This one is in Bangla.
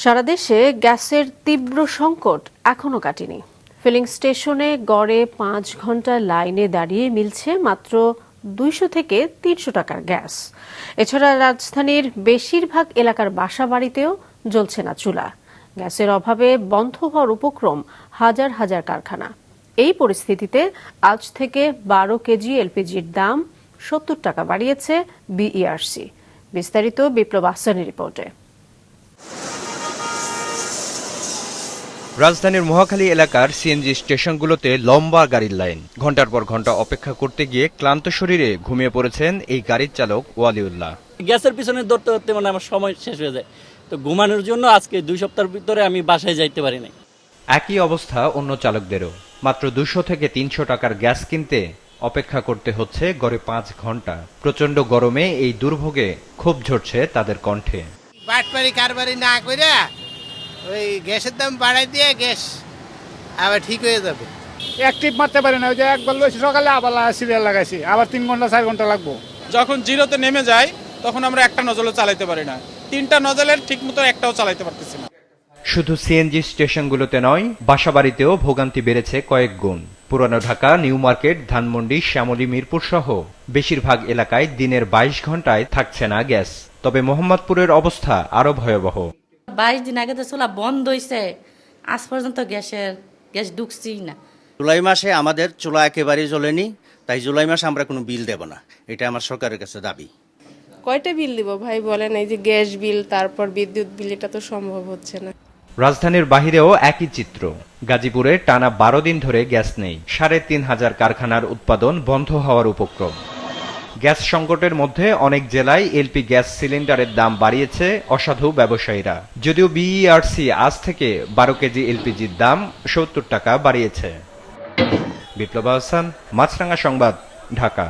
সারা দেশে গ্যাসের তীব্র সংকট এখনো কাটেনি। ফিলিং স্টেশনে গড়ে 5 ঘন্টা লাইনে দাঁড়িয়ে মিলছে মাত্র 200 থেকে 300 টাকার গ্যাস। এছাড়া রাজধানীর বেশিরভাগ এলাকার বাসাবাড়িতেও জ্বলছে না চুলা। গ্যাসের অভাবে বন্ধ হওয়ার উপক্রম হাজার হাজার কারখানা। এই পরিস্থিতিতে আজ থেকে 12 কেজি এলপিজির দাম 70 টাকা বাড়িয়েছে বিইআরসি। বিস্তারিত বিপ্লব আহসানের রিপোর্টে। রাজধানীর মহাখালী এলাকার সিএনজি স্টেশনগুলোতে লম্বা গাড়ির লাইন। ঘন্টার পর ঘন্টা অপেক্ষা করতে গিয়ে ক্লান্ত শরীরে ঘুমিয়ে পড়েছেন এই গাড়ির চালক ওয়ালিউল্লাহ। গ্যাসের পিছনে দৌড়তে দৌড়তে আমার সময় শেষ হয়ে যায়, তো ঘুমানোর জন্য আজকে 2 সপ্তাহের ভিতরে আমি বাসায় যাইতে পারি নাই। একই অবস্থা অন্য চালকদেরও। মাত্র 200 থেকে 300 টাকার গ্যাস কিনতে অপেক্ষা করতে হচ্ছে গড়ে 5 ঘন্টা। প্রচন্ড গরমে এই দুর্ভোগে ক্ষোভ ঝরছে তাদের কণ্ঠে। বাটপারি কারবারি না করে ওই গ্যাসের দাম বাড়াই দিয়ে গ্যাস আবার ঠিক হয়ে যাবে। অ্যাক্টিভ মারতে পারি না, ওই যে একবার লইছি সকালে আবার সিরিয়াল লাগাইছি, আবার 3 ঘন্টা 4 ঘন্টা লাগবো। যখন জিরোতে নেমে যায় তখন আমরা একটা নজলও চালাতে পারি না, 3টা নজলের ঠিক মতো একটাও চালাতে পারতেছি না। শুধু সিএনজি স্টেশনগুলোতে নয়, বাসাবাড়িতেও ভোগান্তি বেড়েছে কয়েক গুণ। পুরানো ঢাকা, নিউ মার্কেট, ধানমন্ডি, শ্যামলী, মিরপুর সহ বেশিরভাগ এলাকায় দিনের 22 ঘন্টায় থাকছে না গ্যাস। তবে মোহাম্মদপুরের অবস্থা আরো ভয়াবহ। 22 দিন আগে তো চুলা বন্ধ হয়েছে, আজ পর্যন্ত গ্যাস ঢুকছেই না। জুলাই মাসে আমাদের চুলা একেবারেই জ্বলেনি, তাই জুলাই মাসে আমরা কোনো বিল দেব না, এটা আমার সরকারের কাছে দাবি। কয়টা বিল দিব ভাই বলেন? এই যে গ্যাস বিল, তারপর বিদ্যুৎ বিল, এটা তো সম্ভব হচ্ছে না। রাজধানীর বাহিরেও একই চিত্র। গাজীপুরে টানা 12 দিন ধরে গ্যাস নেই। 3500 কারখানার উৎপাদন বন্ধ হওয়ার উপক্রম। গ্যাস সংকটের মধ্যে অনেক জেলায় এলপি গ্যাস সিলিন্ডারের দাম বাড়িয়েছে অসাধু ব্যবসায়ীরা। যদিও বিইআরসি আজ থেকে 12 কেজি এলপিজির দাম 70 টাকা বাড়িয়েছে। বিপ্লব আহসান, মাছরাঙা সংবাদ, ঢাকা।